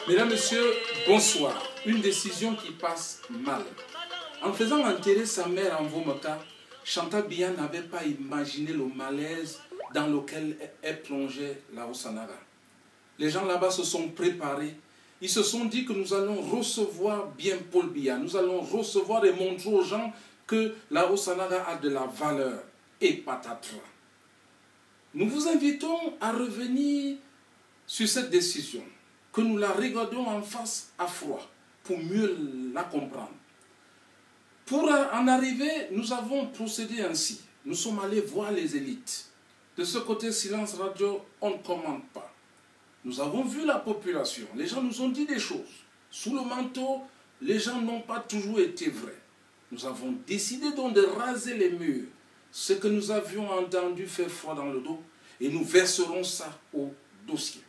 Mesdames, Messieurs, bonsoir. Une décision qui passe mal. En faisant enterrer sa mère en Vomaka, Chantal Biya n'avait pas imaginé le malaise dans lequel est plongée la Osanara. Les gens là-bas se sont préparés. Ils se sont dit que nous allons recevoir bien Paul Biya. Nous allons recevoir et montrer aux gens que la Osanara a de la valeur. Et patatras. Nous vous invitons à revenir sur cette décision, que nous la regardions en face à froid, pour mieux la comprendre. Pour en arriver, nous avons procédé ainsi. Nous sommes allés voir les élites. De ce côté, Silence Radio, on ne commente pas. Nous avons vu la population. Les gens nous ont dit des choses. Sous le manteau, les gens n'ont pas toujours été vrais. Nous avons décidé donc de raser les murs. Ce que nous avions entendu fait froid dans le dos. Et nous verserons ça au dossier.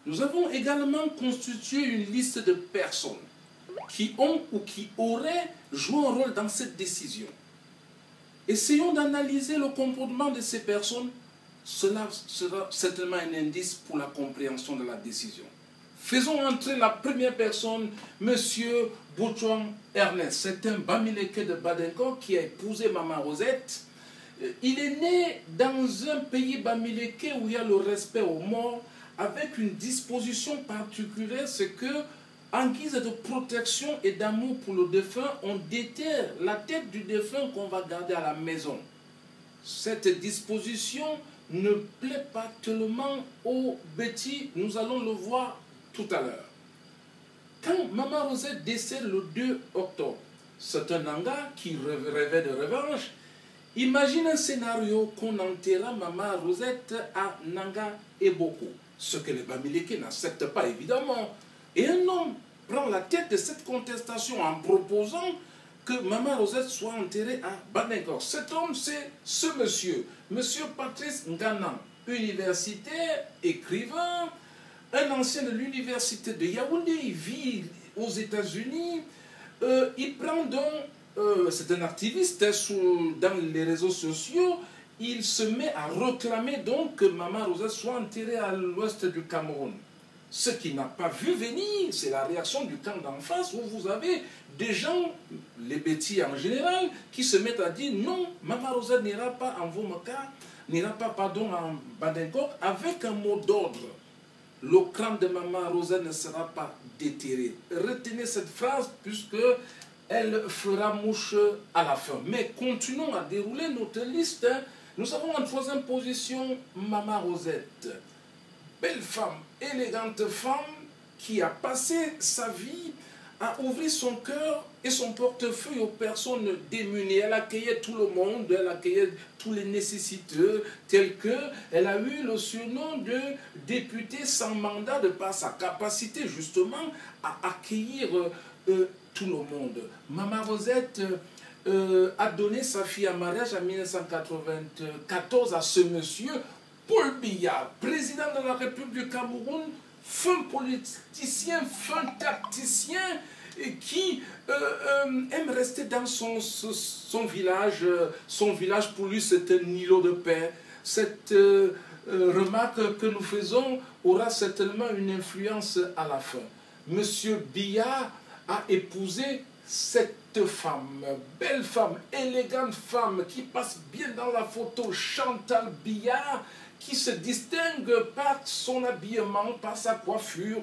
Nous avons également constitué une liste de personnes qui ont ou qui auraient joué un rôle dans cette décision. Essayons d'analyser le comportement de ces personnes. Cela sera certainement un indice pour la compréhension de la décision. Faisons entrer la première personne, M. Boutouan Ernest. C'est un Bamileke de Badenko qui a épousé Maman Rosette. Il est né dans un pays Bamileke où il y a le respect aux morts, avec une disposition particulière, c'est que, en guise de protection et d'amour pour le défunt, on déterre la tête du défunt qu'on va garder à la maison. Cette disposition ne plaît pas tellement aux bêtis, nous allons le voir tout à l'heure. Quand Maman Rosette décède le 2 octobre, c'est un Nanga qui rêvait de revanche. Imagine un scénario qu'on enterra Maman Rosette à Nanga et Boko. Ce que les Bamileke n'acceptent pas évidemment. Et un homme prend la tête de cette contestation en proposant que Maman Rosette soit enterrée à Badenko. Cet homme, c'est ce monsieur, monsieur Patrice Ngana, universitaire, écrivain, un ancien de l'université de Yaoundé, il vit aux États-Unis. Il prend donc, c'est un activiste dans les réseaux sociaux. Il se met à réclamer donc que Maman Rosette soit enterrée à l'ouest du Cameroun. Ce qu'il n'a pas vu venir, c'est la réaction du camp d'en face, où vous avez des gens, les bêtis en général, qui se mettent à dire non, Maman Rosette n'ira pas en Vomaka, n'ira pas, pardon, en Badenko, avec un mot d'ordre. Le crâne de Maman Rosette ne sera pas déterré. Retenez cette phrase, puisque elle fera mouche à la fin. Mais continuons à dérouler notre liste. Nous avons en troisième position Maman Rosette. Belle femme, élégante femme qui a passé sa vie à ouvrir son cœur et son portefeuille aux personnes démunies. Elle accueillait tout le monde, elle accueillait tous les nécessiteux, tels qu'elle a eu le surnom de députée sans mandat de par sa capacité justement à accueillir tout le monde. Maman Rosette a donné sa fille en mariage en 1994 à ce monsieur, Paul Biya, président de la République du Cameroun, fin politicien, fin tacticien, qui aime rester dans son village. Son village, pour lui, c'est un îlot de paix. Cette remarque que nous faisons aura certainement une influence à la fin. Monsieur Biya a épousé cette femme, belle femme, élégante femme, qui passe bien dans la photo, Chantal Biya, qui se distingue par son habillement, par sa coiffure.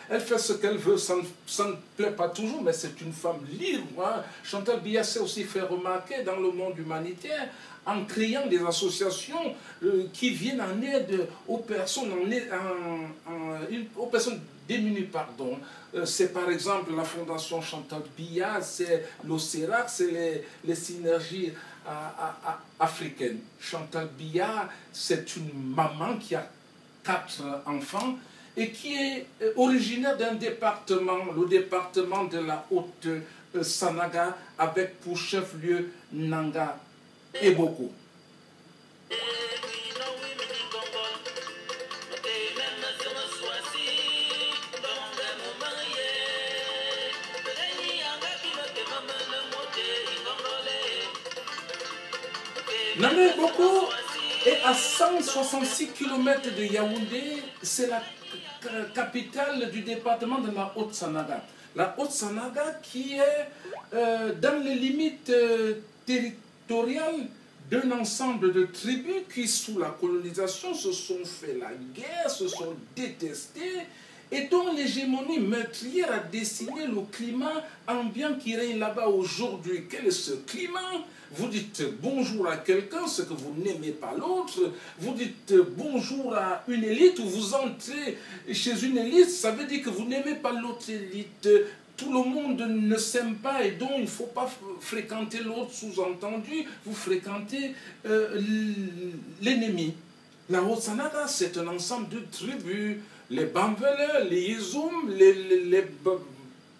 Elle fait ce qu'elle veut, ça ne plaît pas toujours, mais c'est une femme libre. Hein. Chantal Biya s'est aussi fait remarquer dans le monde humanitaire en créant des associations qui viennent en aide aux personnes, aux personnes démunies. Pardon. C'est par exemple la Fondation Chantal Biya, c'est l'OCERAC, c'est les synergies africaines. Chantal Biya, c'est une maman qui a 4 enfants et qui est originaire d'un département, le département de la Haute-Sanaga, avec pour chef-lieu Nanga et Boko. Nanga et Boko est à 166 km de Yaoundé, c'est la capitale du département de la Haute-Sanaga. La Haute-Sanaga qui est dans les limites territoriales d'un ensemble de tribus qui, sous la colonisation, se sont fait la guerre, se sont détestés, et dont l'hégémonie meurtrière a dessiné le climat ambiant qui règne là-bas aujourd'hui. Quel est ce climat? Vous dites bonjour à quelqu'un, ce que vous n'aimez pas l'autre. Vous dites bonjour à une élite, ou vous entrez chez une élite, ça veut dire que vous n'aimez pas l'autre élite. Tout le monde ne s'aime pas et donc il ne faut pas fréquenter l'autre, sous-entendu, vous fréquentez l'ennemi. La Haute-Sanaga, c'est un ensemble de tribus. Les Bambeleurs, les Izoum, les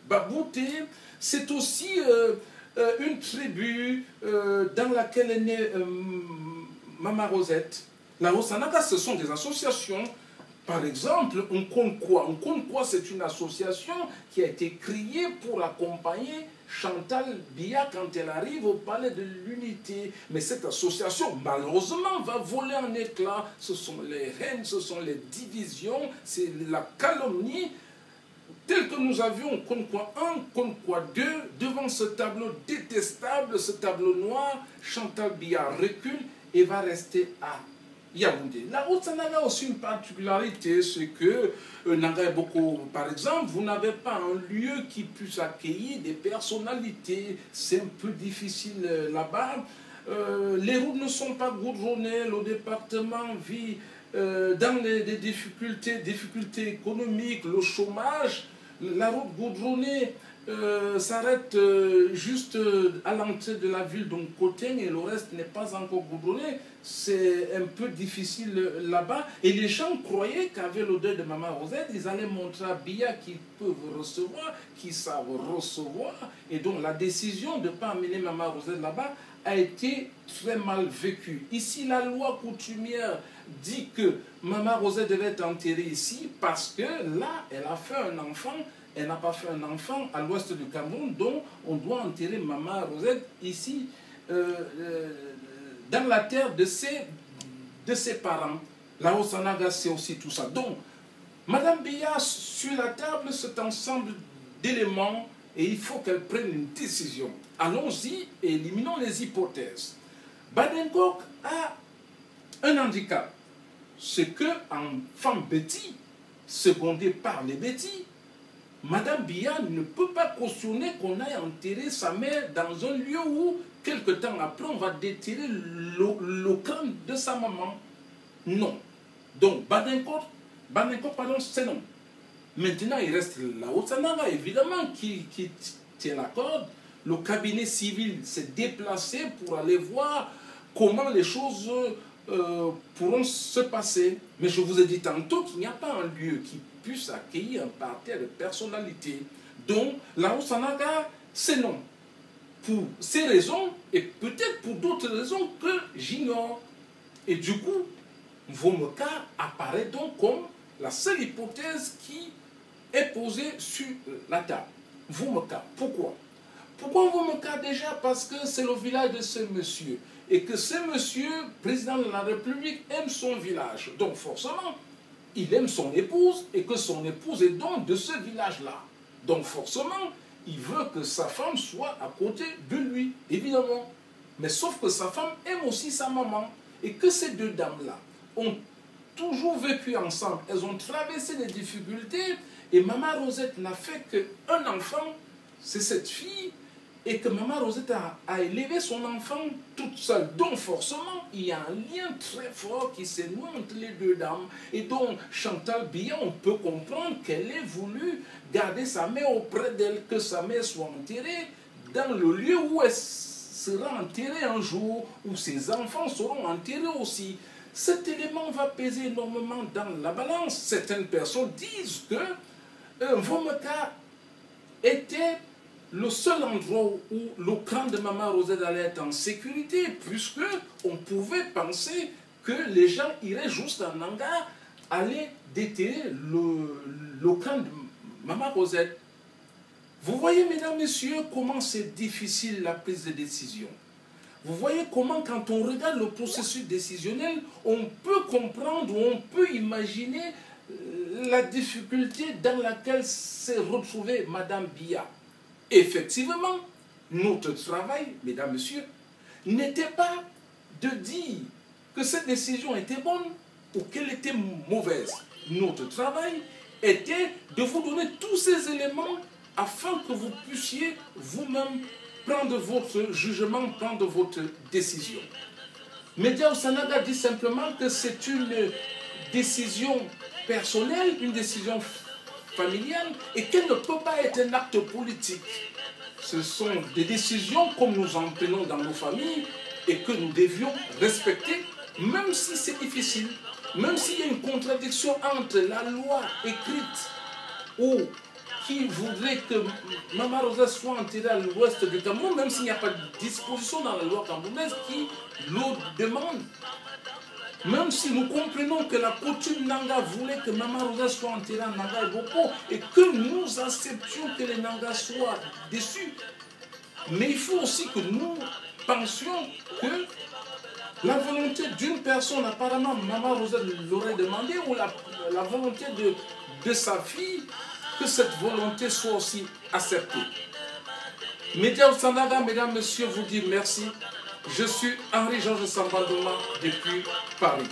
Baboutés. C'est aussi une tribu dans laquelle est née Mama Rosette. La Haute-Sanaga, ce sont des associations. Par exemple, on compte quoi? On compte quoi? C'est une association qui a été créée pour accompagner Chantal Biya quand elle arrive au palais de l'Unité. Mais cette association, malheureusement, va voler en éclats. Ce sont les haines, ce sont les divisions, c'est la calomnie. Tel que nous avions Konkoa 1, Konkoa 2, devant ce tableau détestable, ce tableau noir, Chantal Biya recule et va rester à Yaoundé. La Haute-Sanaga a aussi une particularité, c'est que Nanga beaucoup, par exemple, vous n'avez pas un lieu qui puisse accueillir des personnalités. C'est un peu difficile là-bas. Les routes ne sont pas goudronnées, le département vit dans des difficultés économiques, le chômage. La route goudronnée s'arrête juste à l'entrée de la ville d'Onkoteng et le reste n'est pas encore goudronné. C'est un peu difficile là-bas. Et les gens croyaient qu'avec l'odeur de Maman Rosette, ils allaient montrer à Biya qu'ils peuvent recevoir, qu'ils savent recevoir. Et donc la décision de ne pas amener Maman Rosette là-bas a été très mal vécue. Ici, la loi coutumière dit que Maman Rosette devait être enterrée ici parce que là, elle a fait un enfant. Elle n'a pas fait un enfant à l'ouest du Cameroun, donc on doit enterrer Maman Rosette ici, dans la terre de ses parents. La Haute-Sanaga, c'est aussi tout ça. Donc, Madame Biya, sur la table, cet ensemble d'éléments, et il faut qu'elle prenne une décision. Allons-y et éliminons les hypothèses. Badengok a un handicap. C'est qu'en femme bêtise, secondée par les bêtises, Madame Biya ne peut pas cautionner qu'on aille enterrer sa mère dans un lieu où, quelque temps après, on va déterrer le crâne de sa maman. Non. Donc, Badengok, c'est non. Maintenant, il reste la Haute-Sanaga, évidemment, qui tient la corde. Le cabinet civil s'est déplacé pour aller voir comment les choses pourront se passer. Mais je vous ai dit tantôt qu'il n'y a pas un lieu qui puisse accueillir un parterre de personnalités. Donc, la Haute-Sanaga, c'est non. Pour ces raisons, et peut-être pour d'autres raisons que j'ignore. Et du coup, Mvomeka apparaît donc comme la seule hypothèse qui est posée sur la table. Mvomeka, pourquoi? Pourquoi Mvomeka? Déjà parce que c'est le village de ce monsieur. Et que ce monsieur, président de la République, aime son village. Donc forcément, il aime son épouse et que son épouse est donc de ce village-là. Donc forcément, il veut que sa femme soit à côté de lui, évidemment. Mais sauf que sa femme aime aussi sa maman. Et que ces deux dames-là ont toujours vécu ensemble. Elles ont traversé des difficultés. Et Maman Rosette n'a fait qu'un enfant, c'est cette fille. Et que Maman Rosette a élevé son enfant toute seule. Donc forcément, il y a un lien très fort qui s'est noué entre les deux dames. Et donc Chantal Biya, on peut comprendre qu'elle ait voulu garder sa mère auprès d'elle, que sa mère soit enterrée dans le lieu où elle sera enterrée un jour, où ses enfants seront enterrés aussi. Cet élément va peser énormément dans la balance. Certaines personnes disent que Mvomeka était le seul endroit où le crâne de Maman Rosette allait être en sécurité, puisque on pouvait penser que les gens iraient juste en Nanga, aller déterrer le crâne de Maman Rosette. Vous voyez, mesdames, messieurs, comment c'est difficile la prise de décision. Vous voyez comment, quand on regarde le processus décisionnel, on peut comprendre ou on peut imaginer la difficulté dans laquelle s'est retrouvée Madame Biya. Effectivement, notre travail, mesdames, messieurs, n'était pas de dire que cette décision était bonne ou qu'elle était mauvaise. Notre travail était de vous donner tous ces éléments afin que vous puissiez vous-même prendre votre jugement, prendre votre décision. Media Osanaga dit simplement que c'est une décision personnelle, une décision familiale et qu'elle ne peut pas être un acte politique. Ce sont des décisions comme nous en prenons dans nos familles et que nous devions respecter, même si c'est difficile, même s'il y a une contradiction entre la loi écrite ou qui voudrait que Mama Rosa soit enterrée à l'ouest du Cameroun, même s'il n'y a pas de disposition dans la loi camerounaise qui le demande. Même si nous comprenons que la coutume Nanga voulait que Mama Rosa soit enterrée en Nanga et Boko et que nous acceptions que les Nangas soient déçus. Mais il faut aussi que nous pensions que la volonté d'une personne, apparemment Mama Rosa l'aurait demandé, ou la volonté de sa fille, que cette volonté soit aussi acceptée. Media Osanaga, mesdames, messieurs, vous dit merci. Je suis Henri-Georges Sambandouma depuis Paris.